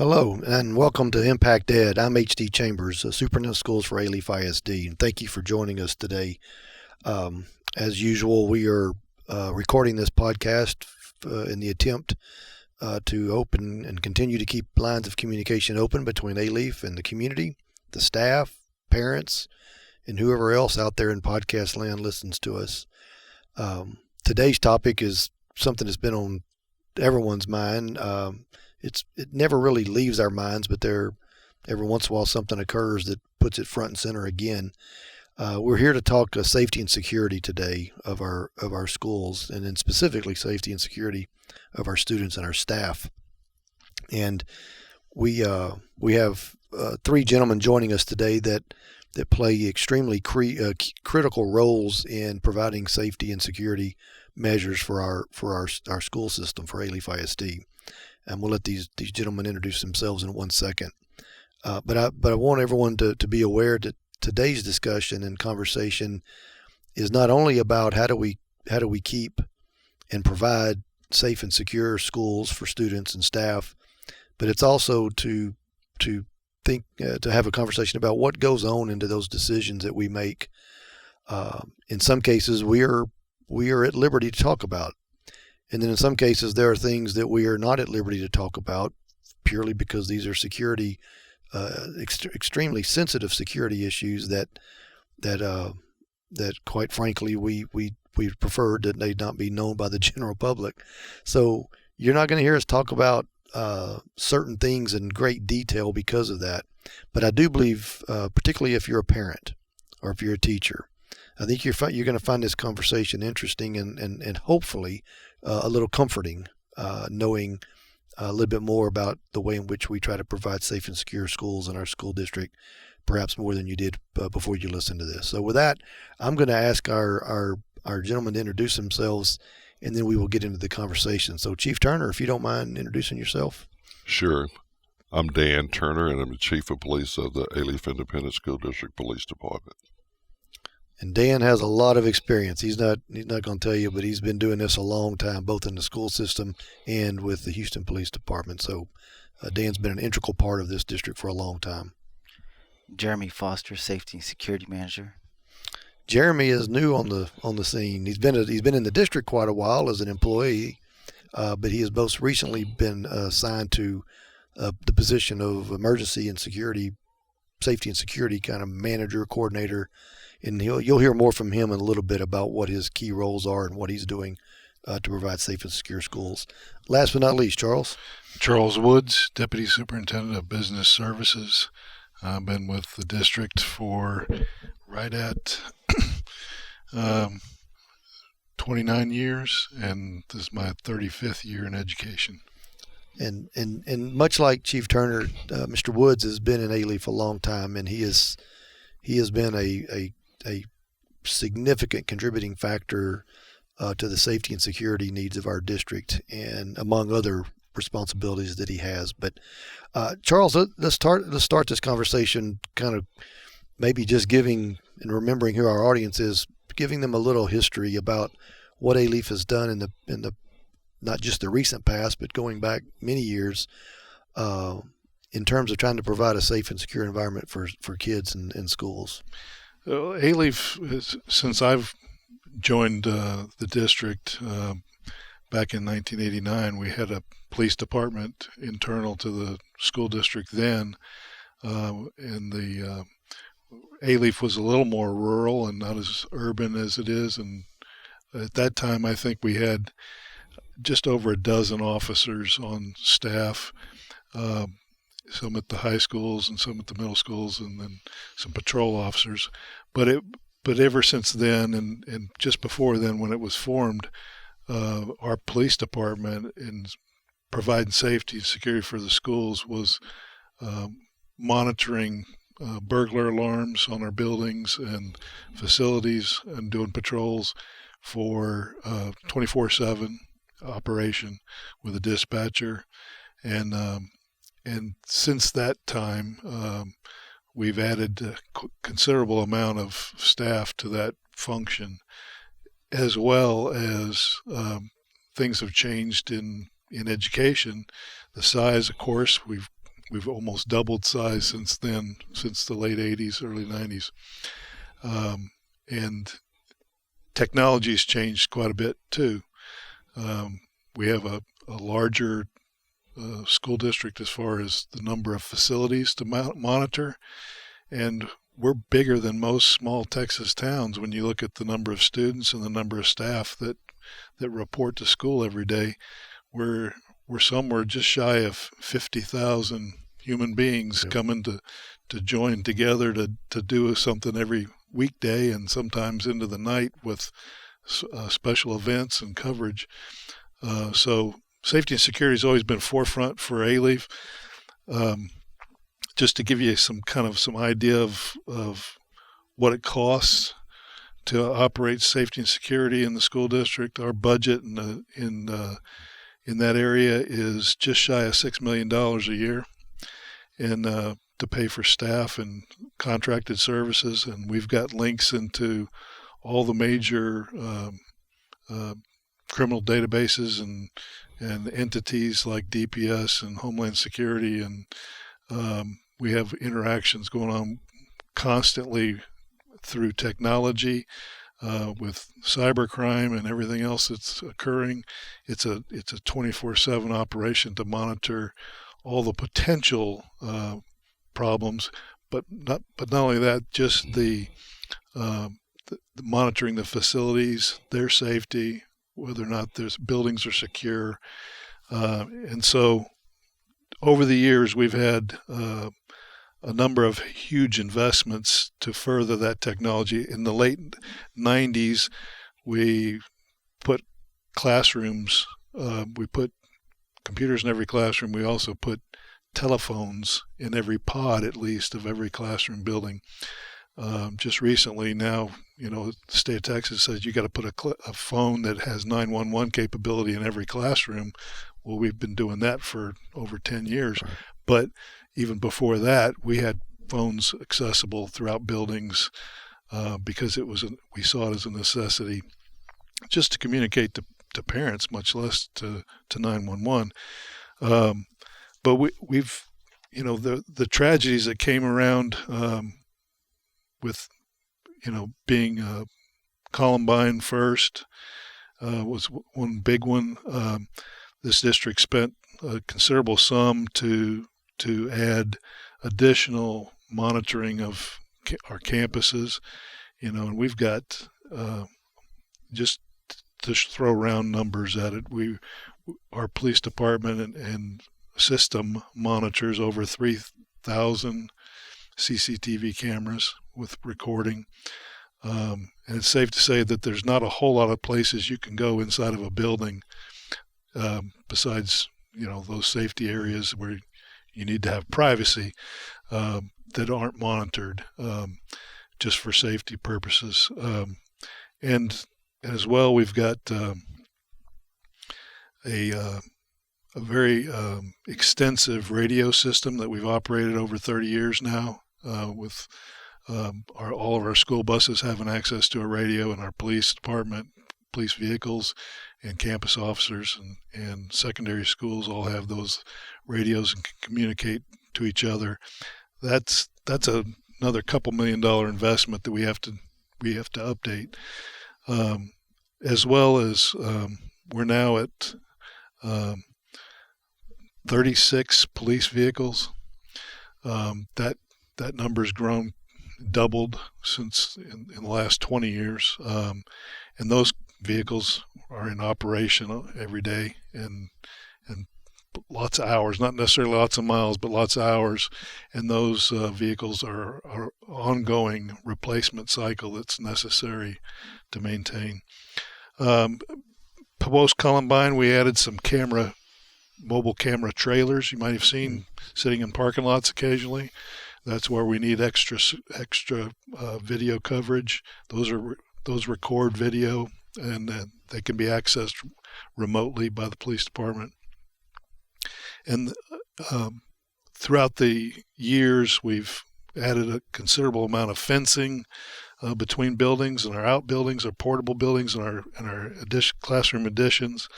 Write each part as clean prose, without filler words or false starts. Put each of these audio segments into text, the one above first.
Hello, and welcome to Impact Ed. I'm H.D. Chambers, Superintendent of Schools for Alief ISD, and thank you for joining us today. As usual, we are recording this podcast in the attempt to open and continue to keep lines of communication open between Alief and the community, the staff, parents, and whoever else out there in podcast land listens to us. Today's topic is something that's been on everyone's mind. It never really leaves our minds, but every once in a while something occurs that puts it front and center again. We're here to talk safety and security today of our schools, and then specifically safety and security of our students and our staff. And we have three gentlemen joining us today that play extremely critical roles in providing safety and security measures for our school system for Alief ISD. And we'll let these gentlemen introduce themselves in 1 second. But I want everyone to be aware that today's discussion and conversation is not only about how do we keep and provide safe and secure schools for students and staff, but it's also to have a conversation about what goes on into those decisions that we make. In some cases, we are at liberty to talk about. And then in some cases, there are things that we are not at liberty to talk about purely because these are security, extremely sensitive security issues that quite frankly, we preferred that they not be known by the general public. So you're not going to hear us talk about certain things in great detail because of that. But I do believe, particularly if you're a parent or if you're a teacher, I think you're going to find this conversation interesting and hopefully a little comforting, knowing a little bit more about the way in which we try to provide safe and secure schools in our school district, perhaps more than you did before you listened to this. So with that, I'm going to ask our gentlemen to introduce themselves, and then we will get into the conversation. So Chief Turner, if you don't mind introducing yourself. Sure. I'm Dan Turner, and I'm the Chief of Police of the Alief Independent School District Police Department. And Dan has a lot of experience. He's not going to tell you, but he's been doing this a long time, both in the school system and with the Houston Police Department. So Dan's been an integral part of this district for a long time. Jeremy Foster, Safety and Security Manager. Jeremy is new on the scene. He's been in the district quite a while as an employee, but he has most recently been assigned to the position of emergency and security, safety and security kind of manager, coordinator. And you'll hear more from him in a little bit about what his key roles are and what he's doing to provide safe and secure schools. Last but not least, Charles. Charles Woods, Deputy Superintendent of Business Services. I've been with the district for right at 29 years, and this is my 35th year in education. And much like Chief Turner, Mr. Woods has been in Alief a long time, and he has been a significant contributing factor to the safety and security needs of our district, and among other responsibilities that he has. But Charles, let's start this conversation kind of maybe just giving and remembering who our audience is, giving them a little history about what Alief has done in the not just the recent past, but going back many years in terms of trying to provide a safe and secure environment for kids in schools. Alief, since I've joined the district back in 1989, we had a police department internal to the school district then, and the Alief was a little more rural and not as urban as it is. And at that time, I think we had just over a dozen officers on staff, some at the high schools and some at the middle schools, and then some patrol officers. But ever since then, and just before then when it was formed, our police department in providing safety and security for the schools was monitoring burglar alarms on our buildings and facilities and doing patrols for 24/7 operation with a dispatcher. And since that time, we've added a considerable amount of staff to that function, as well as things have changed in education. The size, of course, we've we've almost doubled size since then, since the late 80s, early 90s. And technology's changed quite a bit too. We have a larger school district as far as the number of facilities to monitor, and we're bigger than most small Texas towns when you look at the number of students and the number of staff that report to school every day. We're somewhere just shy of 50,000 human beings coming to join together to do something every weekday and sometimes into the night with special events and coverage. So safety and security has always been forefront for Alief. Just to give you some idea of what it costs to operate safety and security in the school district, our budget in that area is just shy of $6 million a year, and to pay for staff and contracted services. And we've got links into all the major criminal databases and entities like DPS and Homeland Security, and we have interactions going on constantly through technology with cybercrime and everything else that's occurring. It's a 24/7 operation to monitor all the potential problems, but not only that, just the monitoring the facilities, their safety, whether or not there's buildings are secure, and so over the years we've had a number of huge investments to further that technology. In the late 90s, we put classrooms, we put computers in every classroom. We also put telephones in every pod, at least, of every classroom building. Just recently now, the state of Texas says you got to put a phone that has 911 capability in every classroom. Well, we've been doing that for over 10 years. Right. But even before that, we had phones accessible throughout buildings because we saw it as a necessity just to communicate to parents, much less to 911. But we've the tragedies that came around with being Columbine first was one big one. This district spent a considerable sum to add additional monitoring of our campuses, and we've got just to throw round numbers at it. Our police department and system monitors over 3,000 CCTV cameras with recording. And it's safe to say that there's not a whole lot of places you can go inside of a building besides, those safety areas where you need to have privacy that aren't monitored just for safety purposes. And as well, we've got a very extensive radio system that we've operated over 30 years now with all of our school buses having access to a radio, and our police department, police vehicles, and campus officers and secondary schools all have those radios and can communicate to each other. That's another $2 million investment that we have to update, as well as we're now at 36 police vehicles. That number's grown, doubled since in the last 20 years, and those vehicles are in operation every day and lots of hours, not necessarily lots of miles, but lots of hours. And those vehicles are ongoing replacement cycle that's necessary to maintain. Post Columbine, we added some mobile camera trailers you might have seen sitting in parking lots occasionally. That's where we need extra video coverage. Those record video, and they can be accessed remotely by the police department. And throughout the years, we've added a considerable amount of fencing between buildings and our outbuildings, our portable buildings, and our classroom additions.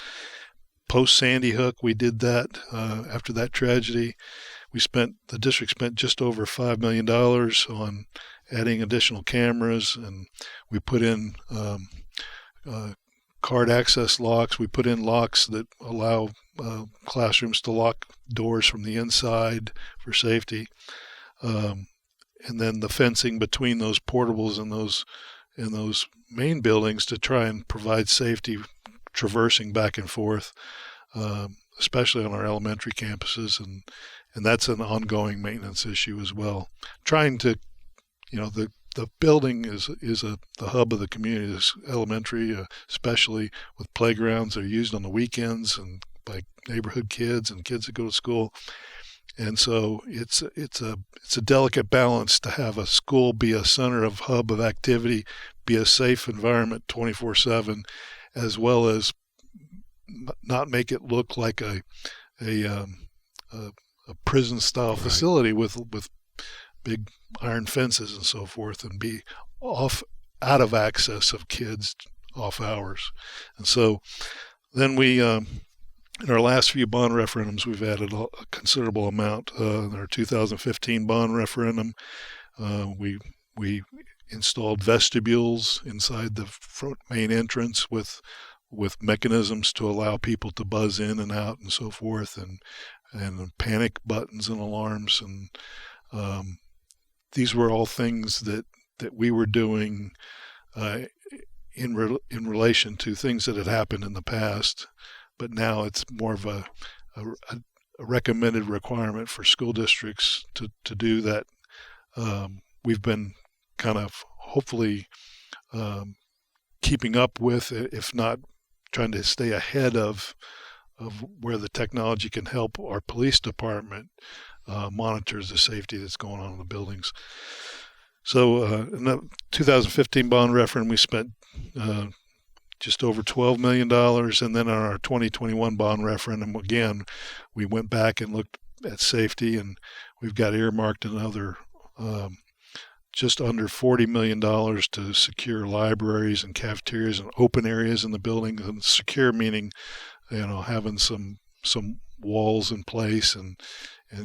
Post Sandy Hook, we did that after that tragedy. the district spent just over $5 million on adding additional cameras, and we put in card access locks. We put in locks that allow classrooms to lock doors from the inside for safety. And then the fencing between those portables and those main buildings to try and provide safety traversing back and forth, especially on our elementary campuses, and that's an ongoing maintenance issue as well. Trying to, the building is the hub of the community. This elementary, especially with playgrounds that are used on the weekends and by neighborhood kids and kids that go to school. And so it's a delicate balance to have a school be a center of hub of activity, be a safe environment 24/7, as well as not make it look like a prison style facility with big iron fences and so forth, and be out of access of kids off hours. And so then we in our last few bond referendums, we've added a considerable amount. In our 2015 bond referendum, we installed vestibules inside the front main entrance with mechanisms to allow people to buzz in and out and so forth, and panic buttons and alarms. And these were all things that we were doing in relation to things that had happened in the past. But now it's more of a recommended requirement for school districts to do that. We've been kind of hopefully keeping up with, if not trying to stay ahead of where the technology can help our police department monitors the safety that's going on in the buildings. So in the 2015 bond referendum, we spent just over $12 million. And then on our 2021 bond referendum, again, we went back and looked at safety, and we've got earmarked another just under $40 million to secure libraries and cafeterias and open areas in the building. And secure meaning, having some walls in place and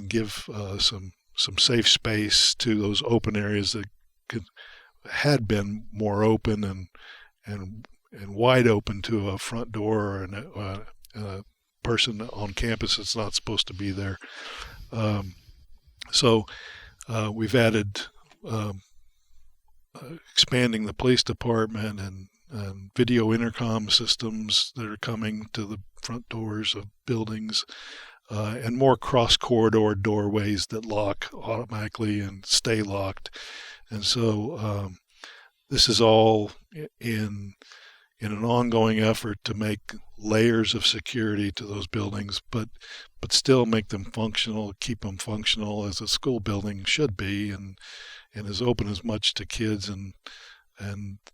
give some safe space to those open areas that had been more open and wide open to a front door or a person on campus that's not supposed to be there. So we've added expanding the police department and video intercom systems that are coming to the front doors of buildings, and more cross-corridor doorways that lock automatically and stay locked. And so this is all in an ongoing effort to make layers of security to those buildings, but still make them functional, keep them functional as a school building should be, and is open as much to kids and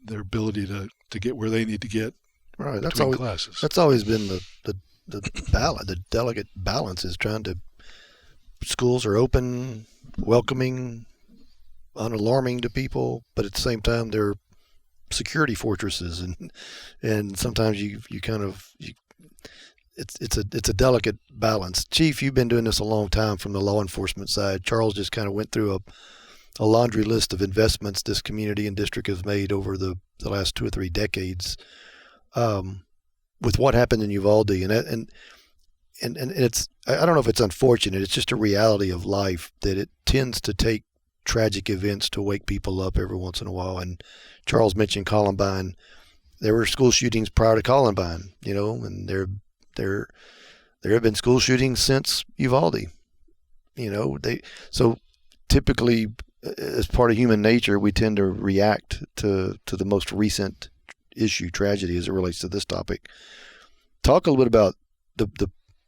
their ability to get where they need to get. Right. Classes. That's always been the balance, the delicate balance, is trying to. Schools are open, welcoming, unalarming to people, but at the same time they're security fortresses, and sometimes it's a delicate balance. Chief, you've been doing this a long time from the law enforcement side. Charles just kind of went through a laundry list of investments this community and district has made over the last 2 or 3 decades, with what happened in Uvalde, and it's, I don't know if it's unfortunate, it's just a reality of life that it tends to take tragic events to wake people up every once in a while. And Charles mentioned Columbine. There were school shootings prior to Columbine, and there have been school shootings since Uvalde. So typically, as part of human nature, we tend to react to the most recent tragedy as it relates to this topic. Talk a little bit about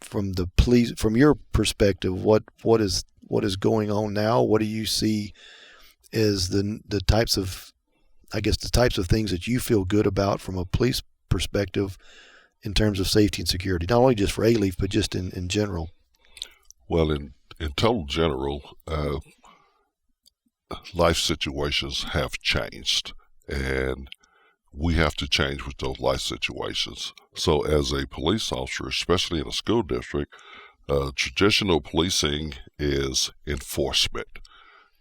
from your perspective, what is going on now? What do you see as the types of things that you feel good about from a police perspective in terms of safety and security, not only just for Alief, but just in general? Well, in total general, life situations have changed, and we have to change with those life situations. So as a police officer, especially in a school district, Traditional policing is enforcement.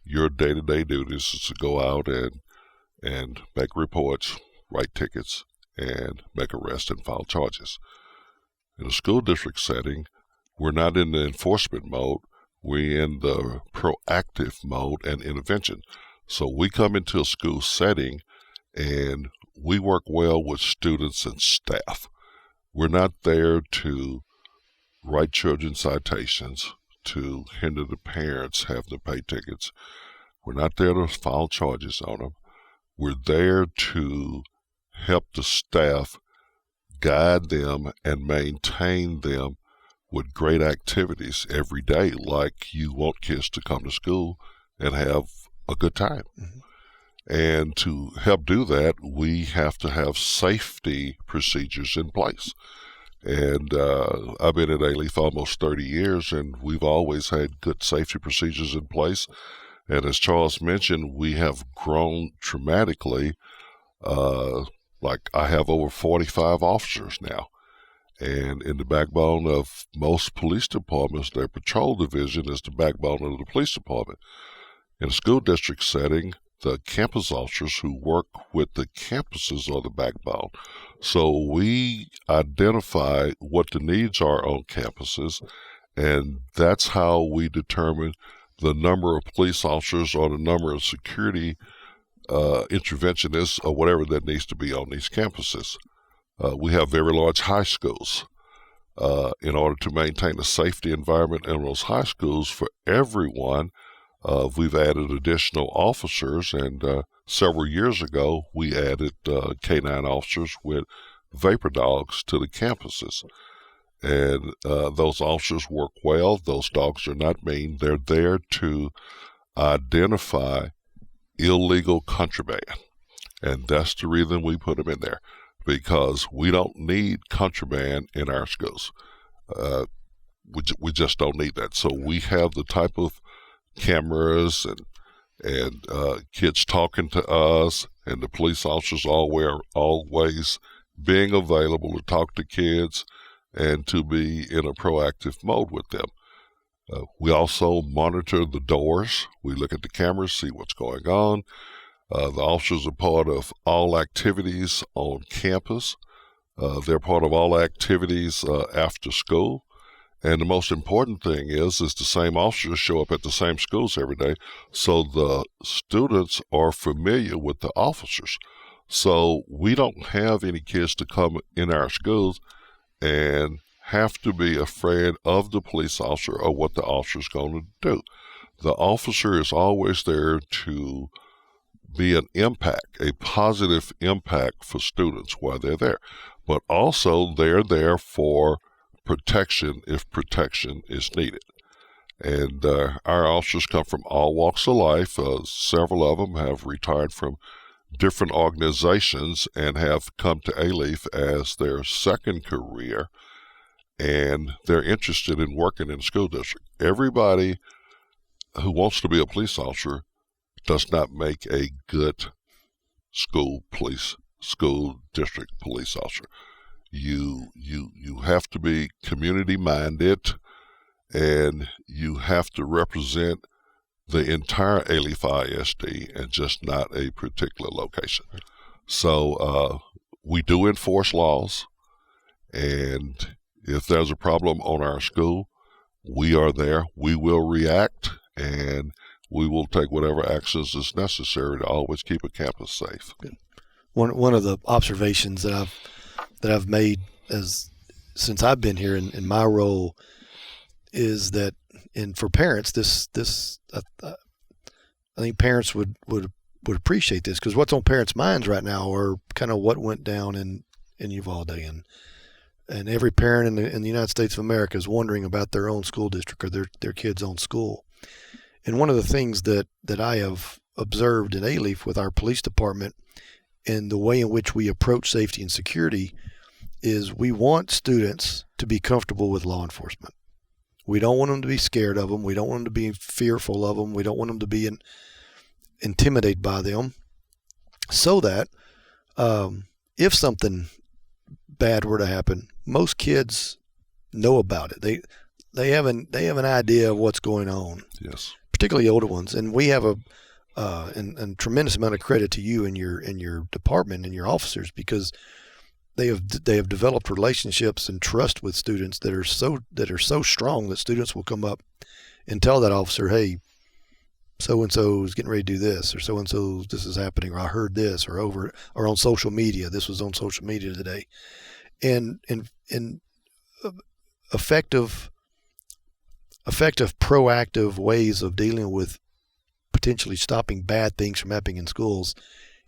Your day-to-day duties is to go out and make reports, write tickets, and make arrests and file charges. In a school district setting, we're not in the enforcement mode. We're in the proactive mode and intervention. So we come into a school setting and we work well with students and staff. We're not there to write children citations, to hinder the parents having to pay tickets. We're not there to file charges on them. We're there to help the staff guide them and maintain them with great activities every day, like you want kids to come to school and have a good time. Mm-hmm. And to help do that, we have to have safety procedures in place. And I've been at Alief almost 30 years, and we've always had good safety procedures in place. And as Charles mentioned, we have grown dramatically. Like I have over 45 officers now. And in the backbone of most police departments, their patrol division is the backbone of the police department. In a school district setting, the campus officers who work with the campuses are the backbone. So we identify what the needs are on campuses, and that's how we determine the number of police officers or the number of security interventionists or whatever that needs to be on these campuses. We have very large high schools. In order to maintain a safety environment in those high schools for everyone, we've added additional officers, and several years ago we added K-9 officers with vapor dogs to the campuses. And those officers work well. Those dogs are not mean. They're there to identify illegal contraband. And that's the reason we put them in there, because we don't need contraband in our schools. We just don't need that. So we have the type of cameras and kids talking to us, and the police officers always being available to talk to kids and to be in a proactive mode with them. We also monitor the doors. We look at the cameras, see what's going on. The officers are part of all activities on campus. They're part of all activities after school. And the most important thing is the same officers show up at the same schools every day, so the students are familiar with the officers. So we don't have any kids to come in our schools and have to be afraid of the police officer or what the officer's going to do. The officer is always there to be an impact, a positive impact for students while they're there. But also they're there for protection if protection is needed. And our officers come from all walks of life. Several of them have retired from different organizations and have come to Alief as their second career, and they're interested in working in the school district. Everybody who wants to be a police officer does not make a good school district police officer. You have to be community minded, and you have to represent the entire Alief ISD and just not a particular location. So we do enforce laws, and if there's a problem on our school, we are there. We will react, and we will take whatever actions is necessary to always keep a campus safe. One of the observations that I've made since I've been here in my role is that, and for parents, I think parents would appreciate this, because what's on parents' minds right now are kind of what went down in Uvalde, and every parent in the United States of America is wondering about their own school district or their kids' own school. And one of the things that I have observed in Alief with our police department and the way in which we approach safety and security is we want students to be comfortable with law enforcement. We don't want them to be scared of them. We don't want them to be fearful of them. We don't want them to be intimidated by them, so that if something bad were to happen, most kids know about it. they have an idea of what's going on. Yes. Particularly older ones, and we have a tremendous amount of credit to you and your department and your officers, because they have developed relationships and trust with students that are so strong that students will come up and tell that officer, hey, so and so is getting ready to do this, or so and so this is happening, or I heard this, or on social media, this was on social media today, and effective proactive ways of dealing with potentially stopping bad things from happening in schools,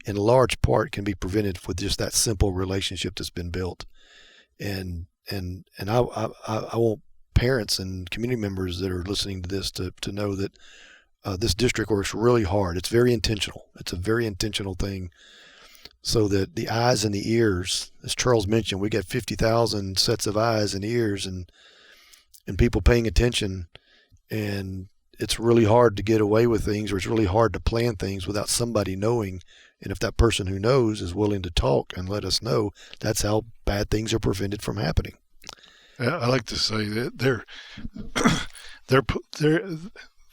in large part, can be prevented with just that simple relationship that's been built. And I want parents and community members that are listening to this to know that this district works really hard. It's very intentional. It's a very intentional thing, so that the eyes and the ears, as Charles mentioned, we got 50,000 sets of eyes and ears and people paying attention, and it's really hard to get away with things, or it's really hard to plan things without somebody knowing. And if that person who knows is willing to talk and let us know, that's how bad things are prevented from happening. I like to say that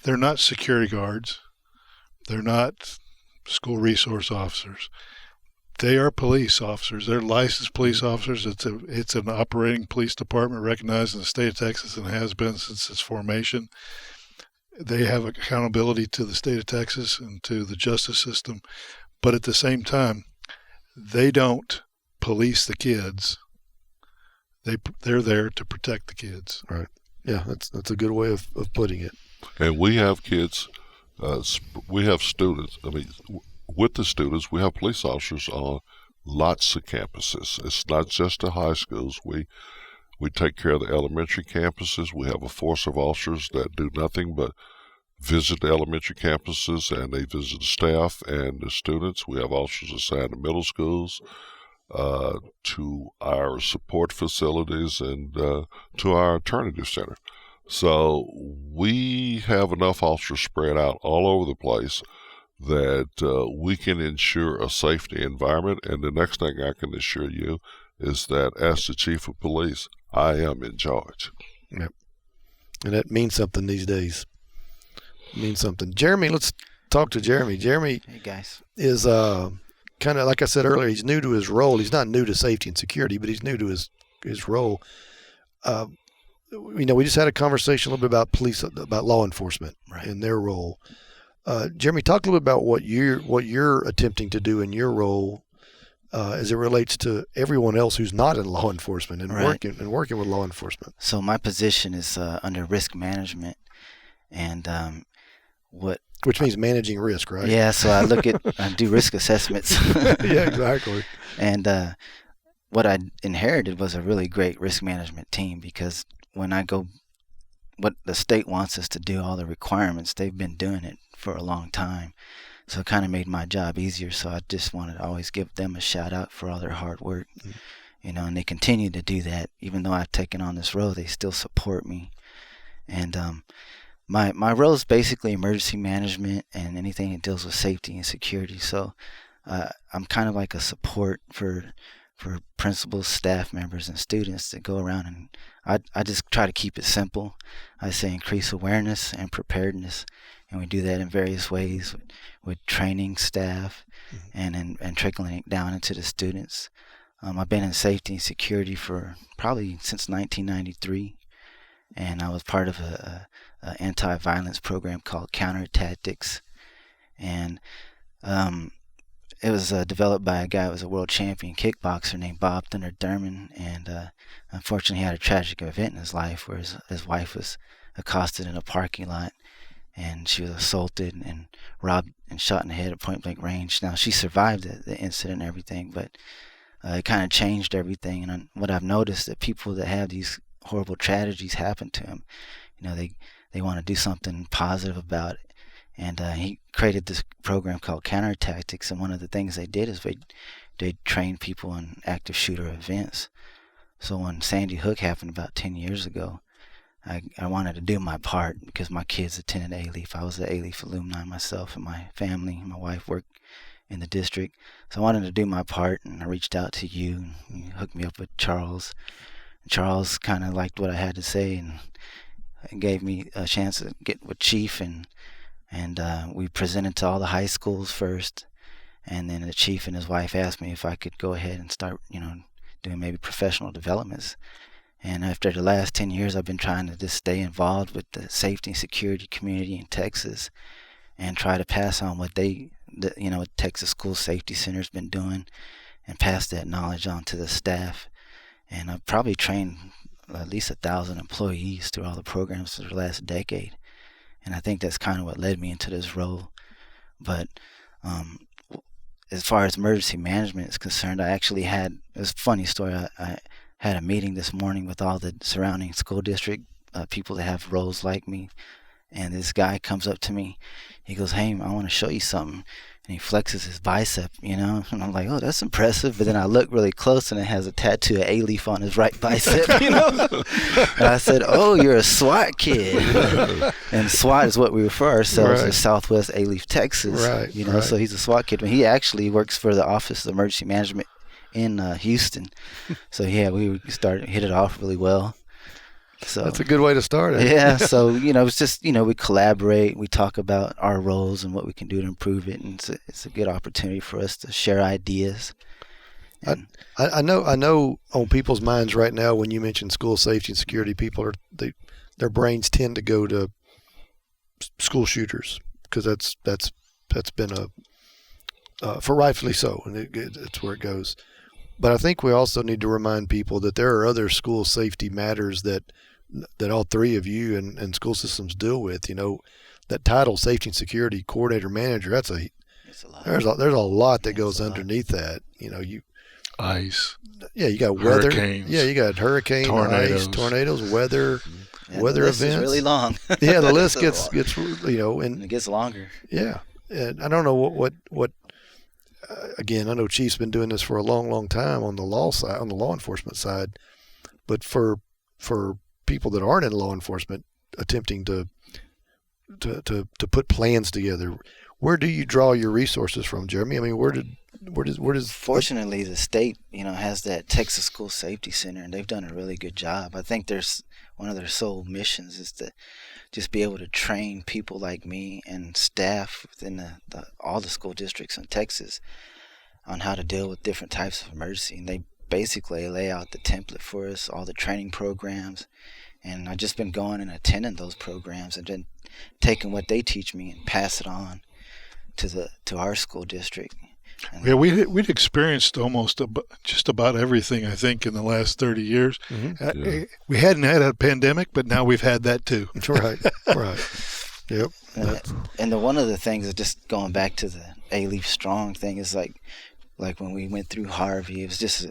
they're not security guards. They're not school resource officers. They are police officers. They're licensed police officers. It's an operating police department recognized in the state of Texas and has been since its formation. They have accountability to the state of Texas and to the justice system. But at the same time, they don't police the kids. They're there to protect the kids. Right. Yeah, that's a good way of putting it. And we have kids, we have students. I mean, with the students, we have police officers on lots of campuses. It's not just the high schools. We take care of the elementary campuses. We have a force of officers that do nothing but visit the elementary campuses, and they visit the staff and the students. We have officers assigned to middle schools, to our support facilities, and to our alternative center. So we have enough officers spread out all over the place that we can ensure a safety environment. And the next thing I can assure you is that as the chief of police, I am in charge. Yep. And that means something these days. It means something. Jeremy, let's talk to Jeremy. Jeremy, hey guys, is kind of, like I said earlier, he's new to his role. He's not new to safety and security, but he's new to his role. We just had a conversation a little bit about law enforcement, right, and their role. Jeremy, talk a little bit about what you're attempting to do in your role as it relates to everyone else who's not in law enforcement and right. working with law enforcement. So my position is under risk management, and which means managing risk, right? Yeah. So I do risk assessments. Yeah, exactly. And what I inherited was a really great risk management team, because when I go, what the state wants us to do, all the requirements, they've been doing it for a long time. So it kind of made my job easier. So I just wanted to always give them a shout out for all their hard work, and they continue to do that. Even though I've taken on this role, they still support me. And my role is basically emergency management and anything that deals with safety and security. So I'm kind of like a support for principals, staff members, and students that go around, and I just try to keep it simple. I say increase awareness and preparedness, and we do that in various ways with training staff and trickling it down into the students. I've been in safety and security for probably since 1993, and I was part of a anti-violence program called Counter Tactics, and it was developed by a guy who was a world champion kickboxer named Bob Thunder Thurman, and unfortunately he had a tragic event in his life where his wife was accosted in a parking lot, and she was assaulted and robbed and shot in the head at point-blank range. Now, she survived the incident and everything, but it kind of changed everything. And what I've noticed, that people that have these horrible tragedies happen to them, they want to do something positive about it. And he created this program called Counter Tactics, and one of the things they did is they trained people in active shooter events. So when Sandy Hook happened about 10 years ago, I wanted to do my part, because my kids attended Alief. I was an Alief alumni myself, and my family, my wife worked in the district. So I wanted to do my part, and I reached out to you, and you hooked me up with Charles. And Charles kind of liked what I had to say, and and gave me a chance to get with Chief, and we presented to all the high schools first, and then the Chief and his wife asked me if I could go ahead and start, doing maybe professional developments. And after the last 10 years, I've been trying to just stay involved with the safety and security community in Texas and try to pass on what Texas School Safety Center's been doing and pass that knowledge on to the staff. And I've probably trained at least 1,000 employees through all the programs for the last decade. And I think that's kind of what led me into this role. But as far as emergency management is concerned, I actually had, it was a funny story, I had a meeting this morning with all the surrounding school district people that have roles like me. And this guy comes up to me. He goes, "Hey, I want to show you something." And he flexes his bicep, And I'm like, "Oh, that's impressive." But then I look really close, and it has a tattoo of Alief on his right bicep, And I said, "Oh, you're a SWAT kid." And SWAT is what we refer ourselves as, Southwest Alief, Texas. Right. So he's a SWAT kid. But he actually works for the Office of Emergency Management in Houston. So, yeah, we hit it off really well. So that's a good way to start it. Yeah, so it's just we collaborate, we talk about our roles and what we can do to improve it, and it's a good opportunity for us to share ideas. And I know on people's minds right now when you mention school safety and security, people their brains tend to go to school shooters because that's been for rightfully so, and it's where it goes. But I think we also need to remind people that there are other school safety matters that all three of you and school systems deal with. That title, safety and security coordinator manager, there's a lot that goes underneath that. Ice. Yeah, you got weather. Hurricanes. Yeah, you got hurricane, ice, tornadoes, weather, weather the list events. is really long. Yeah, the list gets and it gets longer. Yeah, and I don't know what. Again, I know Chief's been doing this for a long, long time on the law side, on the law enforcement side, but for people that aren't in law enforcement, attempting to put plans together, where do you draw your resources from, Jeremy? I mean, where does? Fortunately, the state, has that Texas School Safety Center, and they've done a really good job. I think there's one of their sole missions is to just be able to train people like me and staff within all the school districts in Texas on how to deal with different types of emergency. And they basically lay out the template for us, all the training programs. And I've just been going and attending those programs and then taking what they teach me and pass it on to our school district. Yeah, we'd experienced just about everything, I think, in the last 30 years. Mm-hmm. We hadn't had a pandemic, but now we've had that too. Right. Yep. And one of the things, just going back to the Alief Strong thing, is like when we went through Harvey, it was just,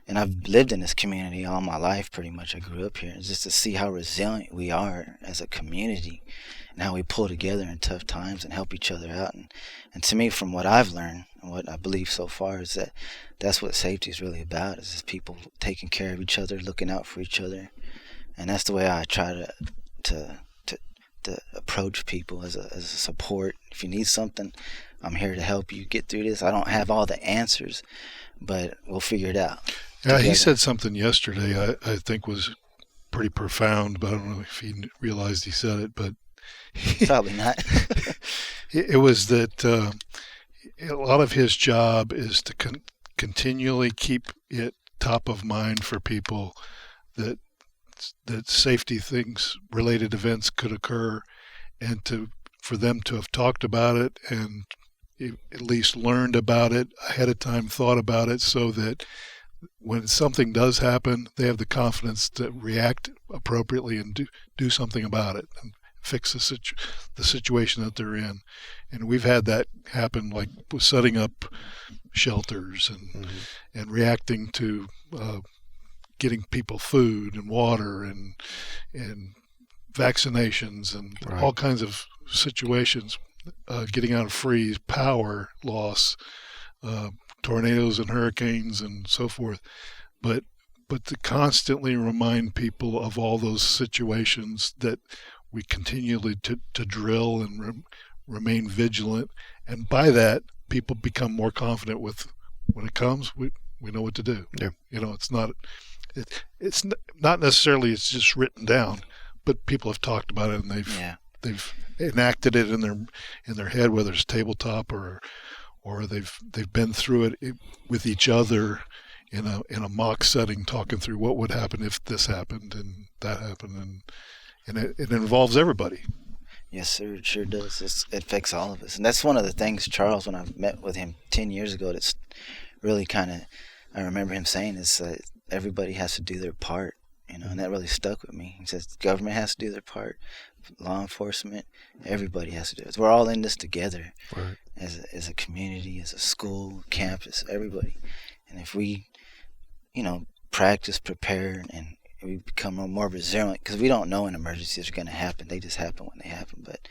and I've lived in this community all my life pretty much. I grew up here. It's just to see how resilient we are as a community and how we pull together in tough times and help each other out. And to me, from what I've learned and what I believe so far, is that's what safety is really about, is just people taking care of each other, looking out for each other. And that's the way I try to approach people, as a support. If you need something, I'm here to help you get through this. I don't have all the answers, but we'll figure it out. Yeah, he said something yesterday I think was pretty profound, but I don't know if he realized he said it, but probably not. It was that a lot of his job is to continually keep it top of mind for people that safety things, related events could occur, and for them to have talked about it and at least learned about it ahead of time, thought about it, so that when something does happen, they have the confidence to react appropriately and do something about it and fix the situation that they're in. And we've had that happen, like with setting up shelters and reacting to getting people food and water and vaccinations and all kinds of situations, getting out of freeze, power loss, tornadoes and hurricanes and so forth. But to constantly remind people of all those situations, that we continually to drill and remain vigilant. And by that, people become more confident with when it comes, we know what to do. Yeah. It's not necessarily it's just written down, but people have talked about it, and Yeah. they've enacted it in their head, whether it's tabletop or they've been through it with each other in a mock setting, talking through what would happen if this happened and that happened, and it involves everybody. Yes, sir. It sure does. It affects all of us, and that's one of the things Charles, when I met with him 10 years ago, that's really kind of, I remember him saying is everybody has to do their part, and that really stuck with me. He says the government has to do their part, law enforcement, everybody has to do it. We're all in this together, Right. as a community, as a school, campus, everybody. And if we, practice, prepare, and we become more resilient, because we don't know when emergencies are going to happen. They just happen when they happen. But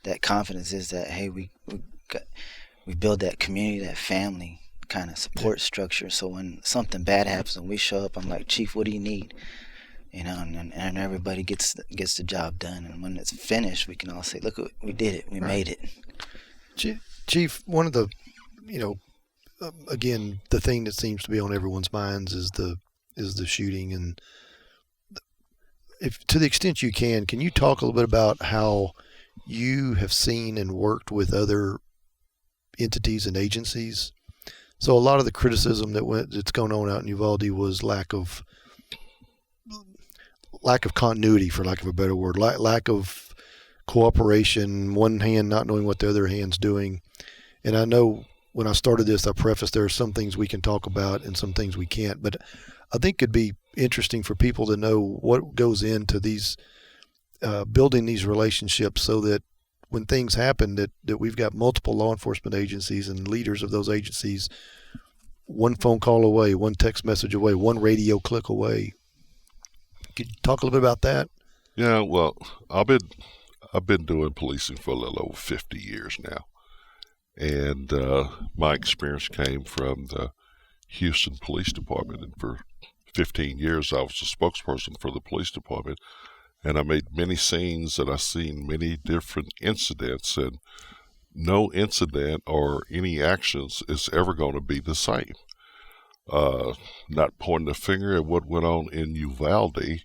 that confidence is that, hey, we build that community, that family kind of support structure. So when something bad happens and we show up, I'm like, Chief, what do you need? And everybody gets the job done. And when it's finished, we can all say, look, we did it. We made it. Chief, one of the, again, the thing that seems to be on everyone's minds is the shooting. And if, to the extent you can you talk a little bit about how you have seen and worked with other entities and agencies? So a lot of the criticism that's going on out in Uvalde was lack of continuity, for lack of a better word, lack of cooperation, one hand not knowing what the other hand's doing. And I know when I started this, I prefaced there are some things we can talk about and some things we can't. But I think it'd be interesting for people to know what goes into these building these relationships, so that when things happen, that we've got multiple law enforcement agencies and leaders of those agencies, one phone call away, one text message away, one radio click away. Could you talk a little bit about that? Yeah, well, I've been doing policing for a little over 50 years now, and my experience came from the Houston Police Department, and for 15 years I was a spokesperson for the police department, and I made many scenes and I've seen many different incidents, and no incident or any actions is ever going to be the same. Not pointing the finger at what went on in Uvalde,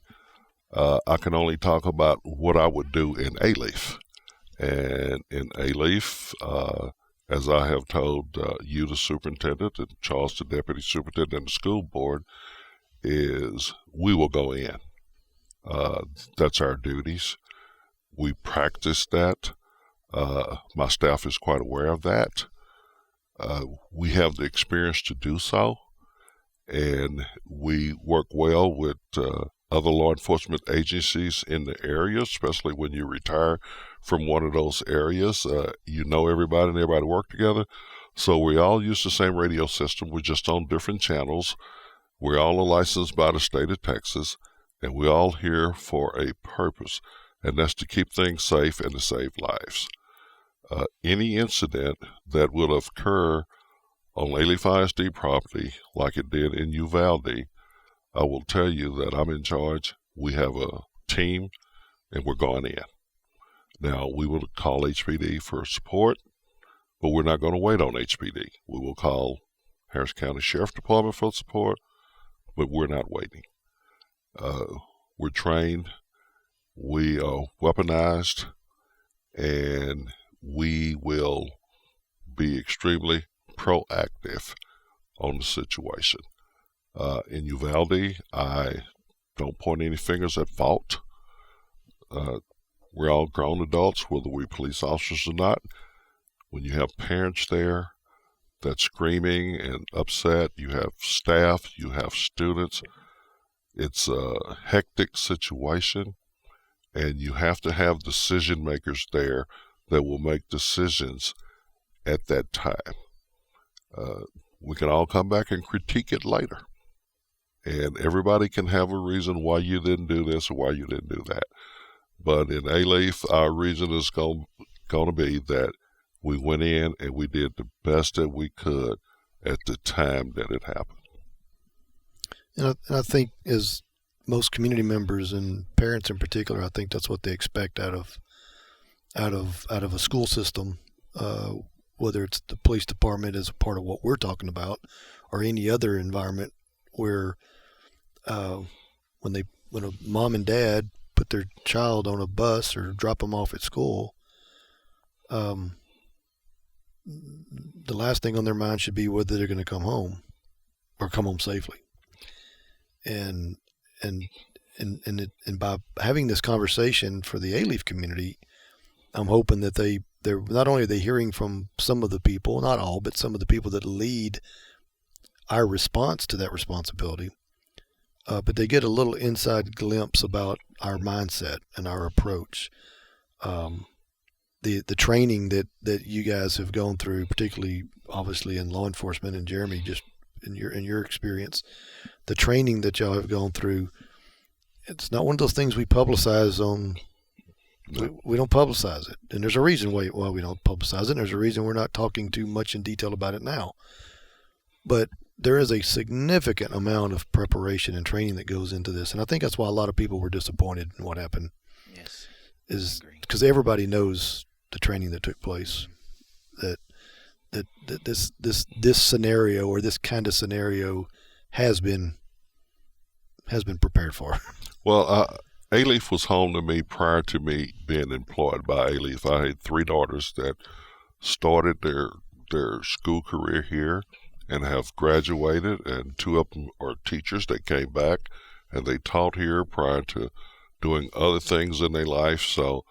I can only talk about what I would do in Alief. And in Alief, as I have told you, the superintendent, and Charles, the deputy superintendent, and the school board, is we will go in. That's our duties. We practice that. My staff is quite aware of that. We have the experience to do so, and we work well with other law enforcement agencies in the area, especially when you retire from one of those areas. You know everybody and everybody work together. So we all use the same radio system. We're just on different channels. We're all licensed by the state of Texas, and we're all here for a purpose, and that's to keep things safe and to save lives. Any incident that will occur on Alief ISD property, like it did in Uvalde, I will tell you that I'm in charge. We have a team, and we're going in. Now, we will call HPD for support, but we're not going to wait on HPD. We will call Harris County Sheriff Department for support, but we're not waiting. We're trained, we are weaponized, and we will be extremely proactive on the situation. In Uvalde, I don't point any fingers at fault. We're all grown adults, whether we're police officers or not. When you have parents there that's screaming and upset, you have staff, you have students, it's a hectic situation, and you have to have decision makers there that will make decisions at that time. We can all come back and critique it later, and everybody can have a reason why you didn't do this or why you didn't do that. But in Alief, our reason is going to be that we went in and we did the best that we could at the time that it happened. And I think, as most community members and parents in particular, I think that's what they expect out of a school system, whether it's the police department as a part of what we're talking about, or any other environment where when a mom and dad put put their child on a bus or drop them off at school, the last thing on their mind should be whether they're going to come home or come home safely. And by having this conversation for the Alief community, I'm hoping that they're not only are they hearing from some of the people, not all, but some of the people that lead our response to that responsibility, but they get a little inside glimpse about our mindset and our approach. The training that you guys have gone through, particularly obviously in law enforcement, and Jeremy, just in your experience, the training that y'all have gone through, it's not one of those things we publicize on. We don't publicize it, and there's a reason why we don't publicize it. And there's a reason we're not talking too much in detail about it now. But there is a significant amount of preparation and training that goes into this, and I think that's why a lot of people were disappointed in what happened. Yes, is because everybody knows the training that took place, that this scenario or this kind of scenario has been prepared for. Well, Alief was home to me prior to me being employed by Alief. I had 3 daughters that started their school career here and have graduated, and 2 of them are teachers that came back and they taught here prior to doing other things in their life. So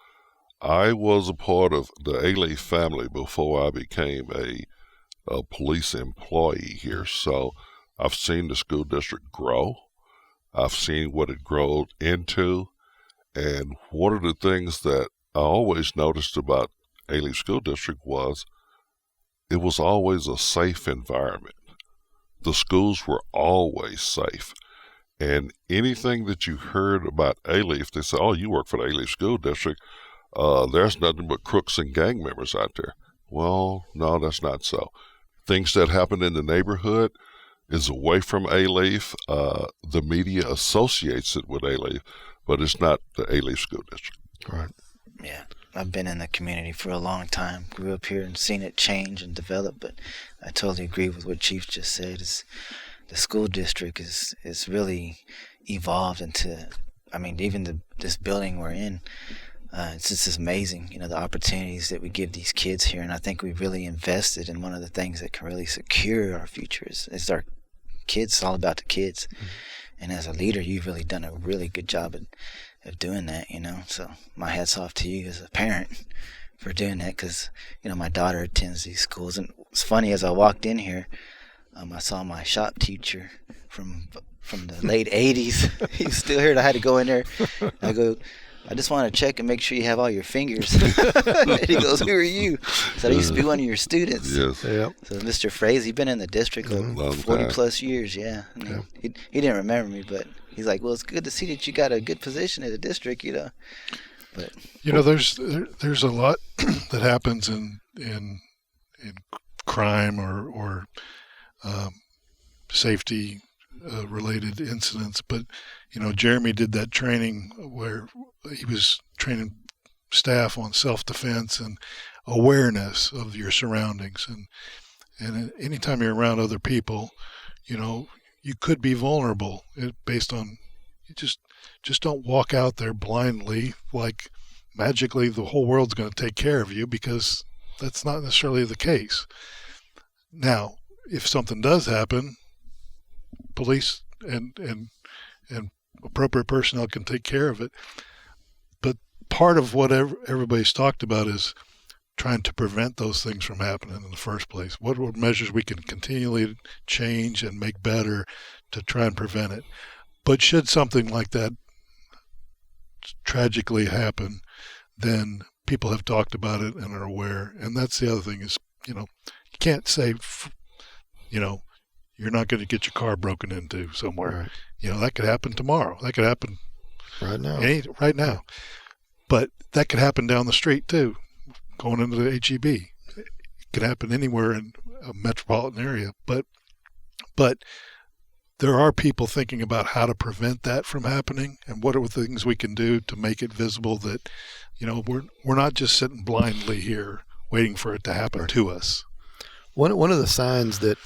I was a part of the Alief family before I became a police employee here. So I've seen the school district grow. I've seen what it grew into. And one of the things that I always noticed about Alief School District was it was always a safe environment. The schools were always safe. And anything that you heard about Alief, they said, oh, you work for the Alief School District. There's nothing but crooks and gang members out there. Well, no, that's not so. Things that happen in the neighborhood is away from Alief. The media associates it with Alief, but it's not the Alief School District. Right. Yeah, I've been in the community for a long time. Grew up here and seen it change and develop, but I totally agree with what Chief just said. Is the school district is really evolved into, I mean, even this building we're in, it's just amazing, the opportunities that we give these kids here. And I think we've really invested in one of the things that can really secure our future is our kids. It's all about the kids. Mm-hmm. And as a leader, you've really done a really good job of doing that, So my hat's off to you as a parent for doing that, because, my daughter attends these schools. And it's funny, as I walked in here, I saw my shop teacher from the late 80s. He was still here, and I had to go in there. I go, I just want to check and make sure you have all your fingers. And he goes, who are you? So I used to be one of your students. Yes. Yep. So Mr. Fraze, he's been in the district 40 plus years, yeah. I mean, he didn't remember me, but he's like, well, it's good to see that you got a good position in the district, But there's a lot that happens in crime or safety related incidents, but Jeremy did that training where he was training staff on self-defense and awareness of your surroundings, and anytime you're around other people, you could be vulnerable based on, you just don't walk out there blindly like magically the whole world's going to take care of you, because that's not necessarily the case. Now, if something does happen, police and appropriate personnel can take care of it. But part of what everybody's talked about is trying to prevent those things from happening in the first place. What measures we can continually change and make better to try and prevent it. But should something like that tragically happen, then people have talked about it and are aware. And that's the other thing is, you can't say, you're not going to get your car broken into somewhere. Right. That could happen tomorrow. That could happen right now. Right now. But that could happen down the street too, going into the HEB. It could happen anywhere in a metropolitan area. But there are people thinking about how to prevent that from happening, and what are the things we can do to make it visible that, we're not just sitting blindly here waiting for it to happen to us. One of the signs that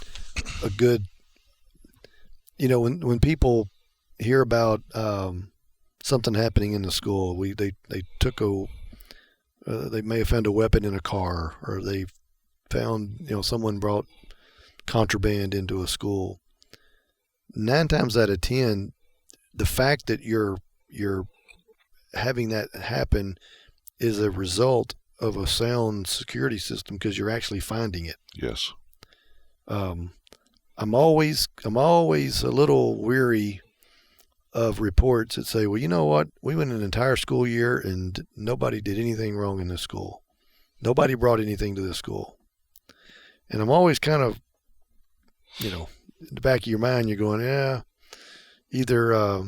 a good, when people hear about something happening in the school. They took they may have found a weapon in a car, or they found someone brought contraband into a school. 9 times out of 10, the fact that you're having that happen is a result of a sound security system, because you're actually finding it. Yes. I'm always a little weary of reports that say, well, you know what? We went an entire school year and nobody did anything wrong in this school. Nobody brought anything to this school. And I'm always kind of, in the back of your mind, you're going, yeah, either,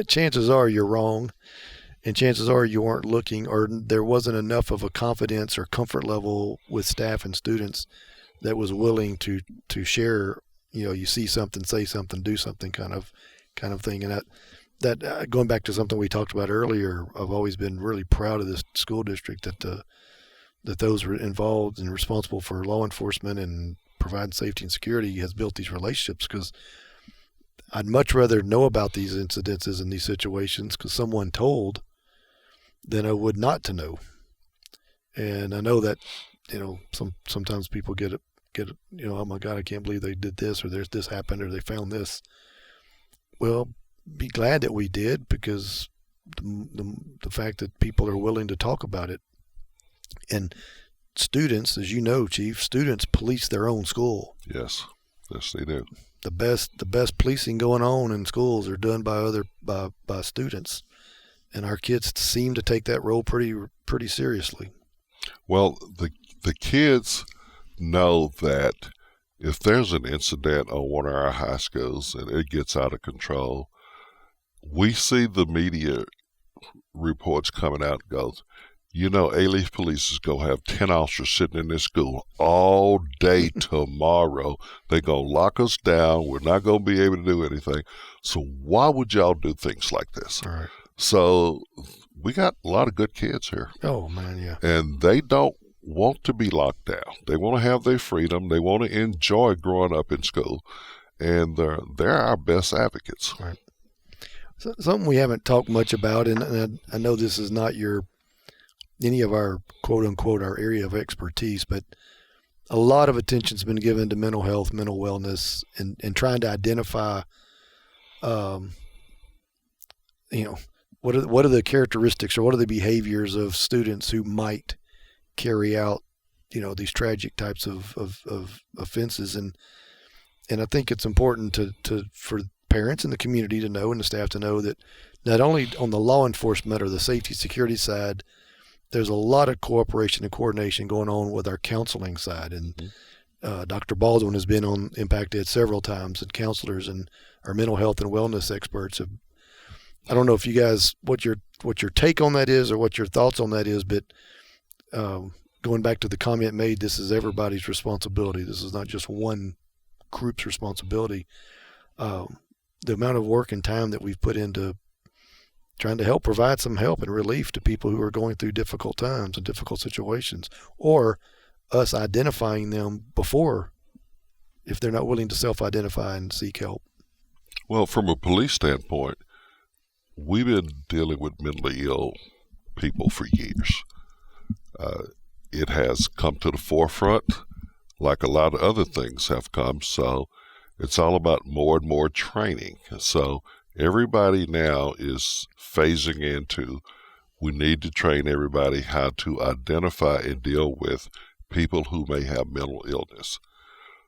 chances are you're wrong, and chances are you weren't looking, or there wasn't enough of a confidence or comfort level with staff and students that was willing to share. You see something, say something, do something, kind of thing. And that going back to something we talked about earlier, I've always been really proud of this school district that those were involved and responsible for law enforcement and providing safety and security has built these relationships, because I'd much rather know about these incidences and these situations because someone told than I would not to know. And I know that, sometimes people get oh my God, I can't believe they did this, or there's this happened, or they found this. Well, be glad that we did, because the fact that people are willing to talk about it. And students, as you know, Chief, students police their own school. Yes, they do. The best policing going on in schools are done by students, and our kids seem to take that role pretty seriously. Well, the kids know that if there's an incident on one of our high schools and it gets out of control, we see the media reports coming out and goes, Alief Police is going to have 10 officers sitting in this school all day tomorrow. They're going to lock us down. We're not going to be able to do anything. So why would y'all do things like this? All right. So we got a lot of good kids here. Oh, man, yeah. And they don't want to be locked down. They want to have their freedom. They want to enjoy growing up in school. And they're our best advocates. Right. So, something we haven't talked much about, and I know this is not any of our quote-unquote our area of expertise, but a lot of attention's been given to mental health, mental wellness, and trying to identify, what are the characteristics or what are the behaviors of students who might carry out, these tragic types of offenses. And I think it's important for parents in the community to know, and the staff to know, that not only on the law enforcement or the safety security side, there's a lot of cooperation and coordination going on with our counseling side. And Dr. Baldwin has been on Impact Ed several times, and counselors and our mental health and wellness experts have. I don't know if you guys, what your take on that is or what your thoughts on that is, but going back to the comment made, this is everybody's responsibility. This is not just one group's responsibility. The amount of work and time that we've put into trying to provide some help and relief to people who are going through difficult times and difficult situations, or us identifying them before, if they're not willing to self-identify and seek help. Well, from a police standpoint, we've been dealing with mentally ill people for years. It has come to the forefront like a lot of other things have come, so it's all about more and more training. So everybody now is phasing into, we need to train everybody how to identify and deal with people who may have mental illness.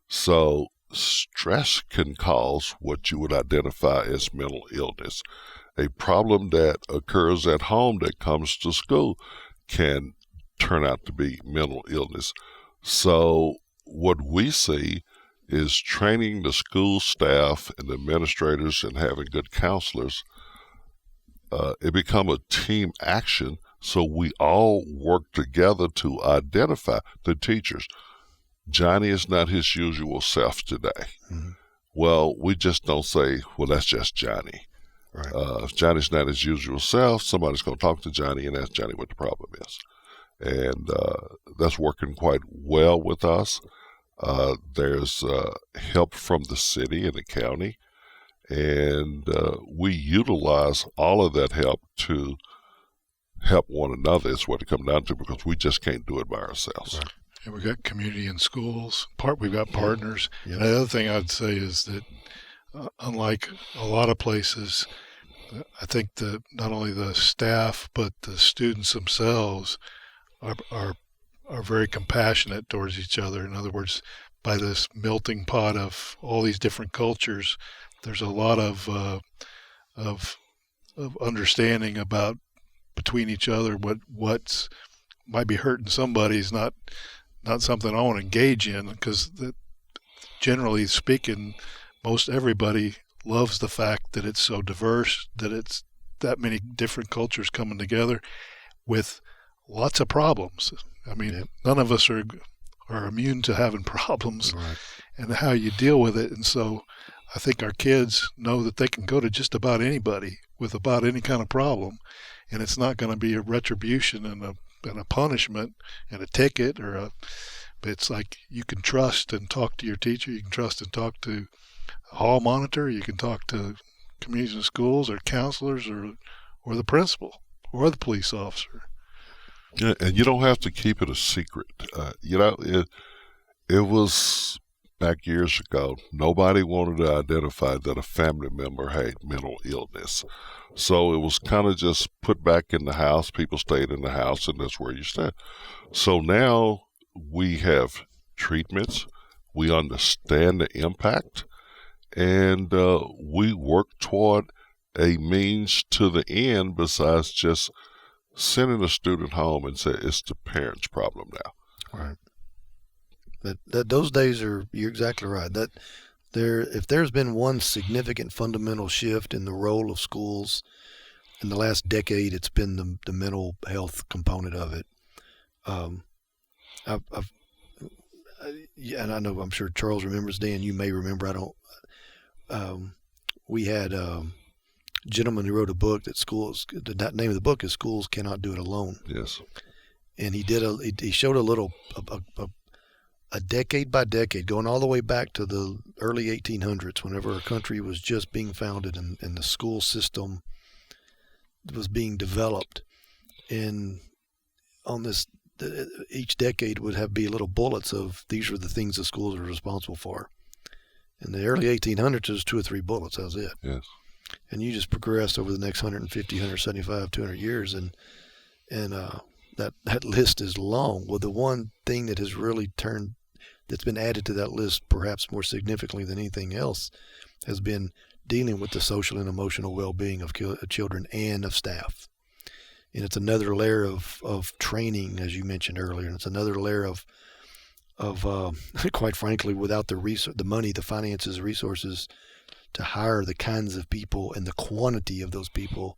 So stress can cause what you would identify as mental illness. A problem that occurs at home that comes to school can turn out to be mental illness. So what we see is training the school staff and administrators and having good counselors. It become a team action, so we all work together to identify the teachers. Johnny is not his usual self today. Mm-hmm. Well, we just don't say, well, that's just Johnny. Right. If Johnny's not his usual self, somebody's going to talk to Johnny and ask Johnny what the problem is. And that's working quite well with us. There's help from the city and the county, And we utilize all of that help to help one another is what it comes down to, because we just can't do it by ourselves. Right. And we've got community in schools. We've got partners. Yep. And the other thing I'd say is that unlike a lot of places, I think that not only the staff but the students themselves are very compassionate towards each other. In other words, by this melting pot of all these different cultures, there's a lot of understanding about between each other. What's might be hurting somebody is not something I want to engage in, because generally speaking, most everybody loves the fact that it's so diverse, that it's that many different cultures coming together with lots of problems. I mean, none of us are immune to having problems, Right. and how you deal with it. And so I think our kids know that they can go to just about anybody with about any kind of problem, and it's not going to be a retribution and a punishment and a ticket but it's like you can trust and talk to your teacher, you can trust and talk to a hall monitor, you can talk to communities and schools or counselors or the principal or the police officer. Yeah, and you don't have to keep it a secret. It was back years ago, nobody wanted to identify that a family member had mental illness. So it was kind of just put back in the house. People stayed in the house, and that's where you stand. So now we have treatments. We understand the impact, and we work toward a means to the end besides just sending a student home and say it's the parent's problem now. Right. That those days you're exactly right. That if there's been one significant fundamental shift in the role of schools in the last decade, it's been the mental health component of it. And I know, I'm sure Charles remembers, Dan, you may remember, I don't. We had a gentleman who wrote a book that the name of the book is Schools Cannot Do It Alone. Yes. And he showed a decade by decade, going all the way back to the early 1800s, whenever our country was just being founded and the school system was being developed. And on this, each decade would be little bullets of these are the things the schools are responsible for. In the early 1800s, there's 2 or 3 bullets. That was it. Yes. And you just progressed over the next 150, 175, 200 years, and that list is long. Well, the one thing that has really that's been added to that list, perhaps more significantly than anything else, has been dealing with the social and emotional well-being of children and of staff. And it's another layer of training, as you mentioned earlier, and it's another layer of quite frankly, without the money, the finances, resources to hire the kinds of people and the quantity of those people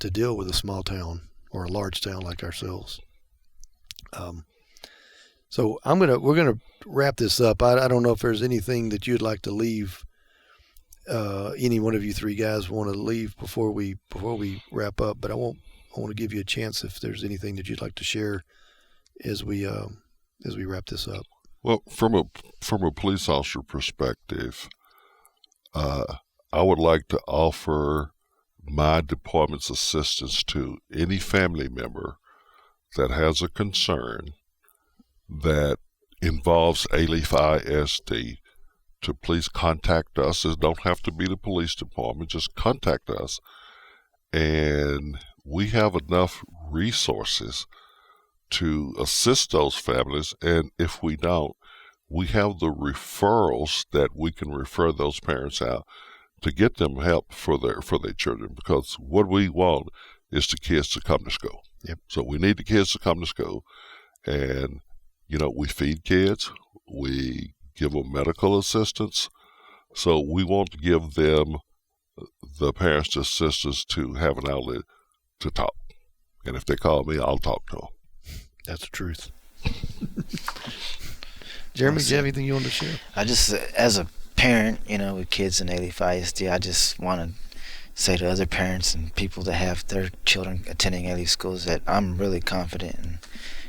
to deal with a small town or a large town like ourselves. So we're gonna wrap this up. I don't know if there's anything that you'd like to leave. Any one of you 3 guys want to leave before we wrap up, but I want to give you a chance if there's anything that you'd like to share as we wrap this up. Well, from a police officer perspective, I would like to offer my department's assistance to any family member that has a concern that involves Alief ISD to please contact us. It don't have to be the police department, just contact us. And we have enough resources to assist those families, and if we don't, we have the referrals that we can refer those parents out to get them help for their children, because what we want is the kids to come to school. Yep. So we need the kids to come to school, and we feed kids, we give them medical assistance, so we want to give them, the parents, the assistance, to have an outlet to talk. And if they call me, I'll talk to them. That's the truth. Jeremy, do you have anything you want to share? I just, as a parent, with kids in Alief ISD, I just want to say to other parents and people that have their children attending Alief schools that I'm really confident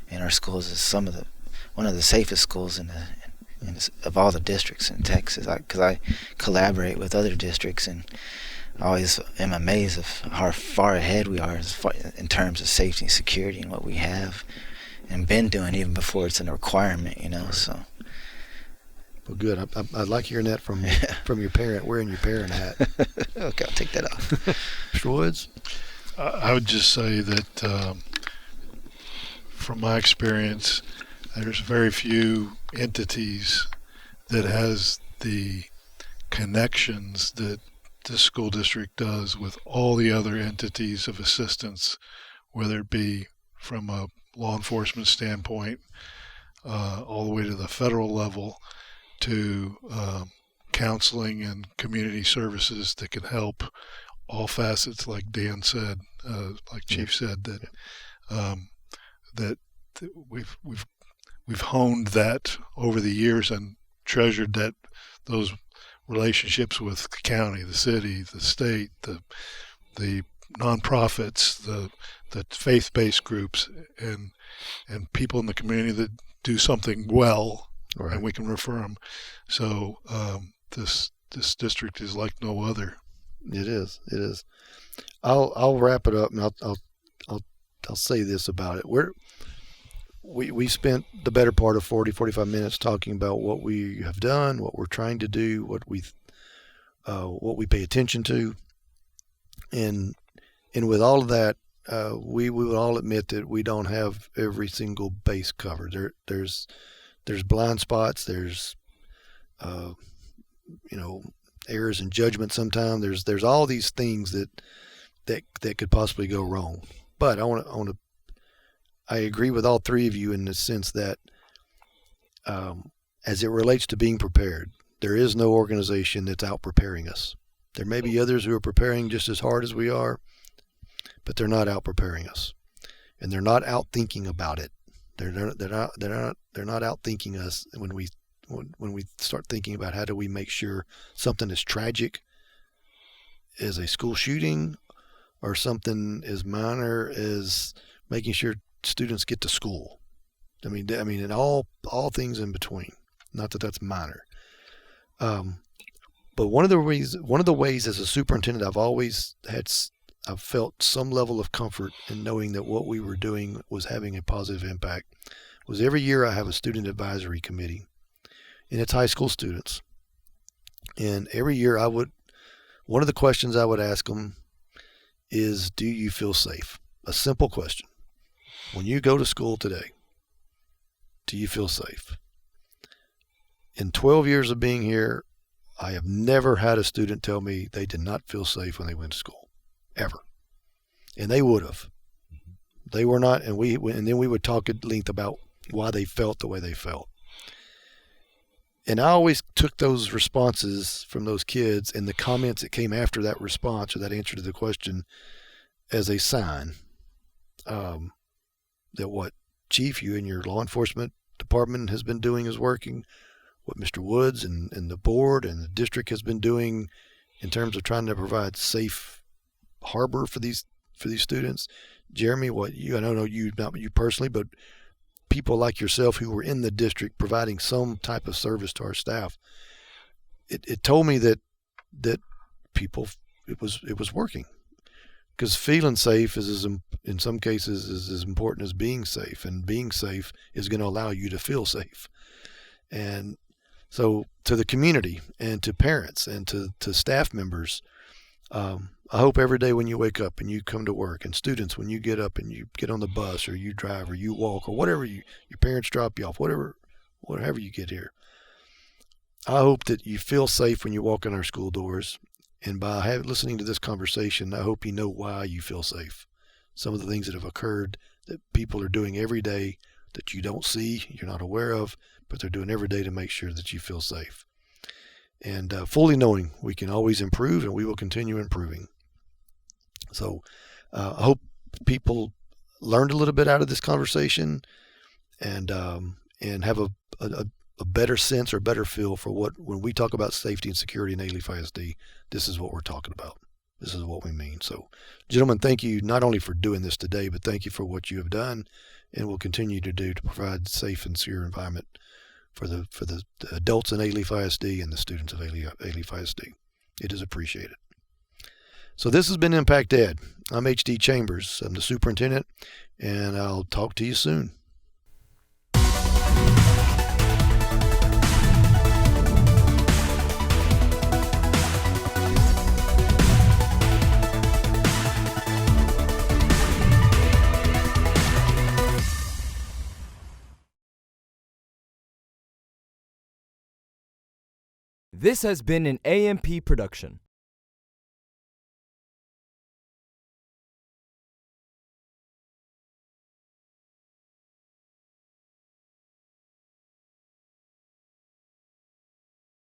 in our schools as one of the safest schools in and it's of all the districts in Texas, because I collaborate with other districts, and I always am amazed of how far ahead we are in terms of safety and security and what we have and been doing even before it's a requirement, So. Well, good. I like hearing that from your parent, wearing your parent hat. Okay, I'll take that off. Mr. Woods? I would just say that from my experience, there's very few entities that has the connections that this school district does with all the other entities of assistance, whether it be from a law enforcement standpoint, all the way to the federal level, to counseling and community services that can help all facets, like Dan said, like Chief said, that we've honed that over the years and treasured those relationships with the county, the city, the state, the nonprofits, the faith-based groups, and people in the community that do something well, right, and we can refer them. So this district is like no other. It is. I'll wrap it up, and I'll say this about it. We spent the better part of 45 minutes talking about what we have done, what we're trying to do, what we pay attention to, and with all of that, we would all admit that we don't have every single base covered. There's blind spots. There's errors in judgment sometimes. There's all these things that could possibly go wrong. But I agree with all three of you in the sense that as it relates to being prepared, there is no organization that's out preparing us. There may be others who are preparing just as hard as we are, but they're not out preparing us, and they're not out thinking about it. They're not out thinking us when we start thinking about how do we make sure something as tragic as a school shooting or something as minor as making sure students get to school. I mean, and all things in between. Not that that's minor. But one of the ways as a superintendent I've felt some level of comfort in knowing that what we were doing was having a positive impact was every year I have a student advisory committee, and it's high school students. And every year one of the questions I would ask them is, do you feel safe? A simple question. When you go to school today, do you feel safe? In 12 years of being here, I have never had a student tell me they did not feel safe when they went to school, ever. And they would have. They were not, and then we would talk at length about why they felt the way they felt. And I always took those responses from those kids and the comments that came after that response or that answer to the question as a sign that what Chief, you and your law enforcement department has been doing is working, what Mr. Woods and the board and the district has been doing in terms of trying to provide safe harbor for these students. Jeremy, I don't know you, not you personally, but people like yourself who were in the district providing some type of service to our staff, it told me that people, it was working. Because feeling safe is in some cases is as important as being safe, and being safe is going to allow you to feel safe. And so to the community and to parents and to staff members, I hope every day when you wake up and you come to work, and students when you get up and you get on the bus or you drive or you walk or whatever your parents drop you off, whatever you get here, I hope that you feel safe when you walk in our school doors. And by listening to this conversation, I hope you know why you feel safe. Some of the things that have occurred that people are doing every day that you don't see, you're not aware of, but they're doing every day to make sure that you feel safe. And fully knowing we can always improve, and we will continue improving. So I hope people learned a little bit out of this conversation and have a better sense or better feel for when we talk about safety and security in Alief ISD, this is what we're talking about. This is what we mean. So, gentlemen, thank you not only for doing this today, but thank you for what you have done and will continue to do to provide a safe and secure environment for the adults in Alief ISD and the students of Alief ISD. It is appreciated. So this has been Impact Ed. I'm H.D. Chambers. I'm the superintendent, and I'll talk to you soon. This has been an AMP production.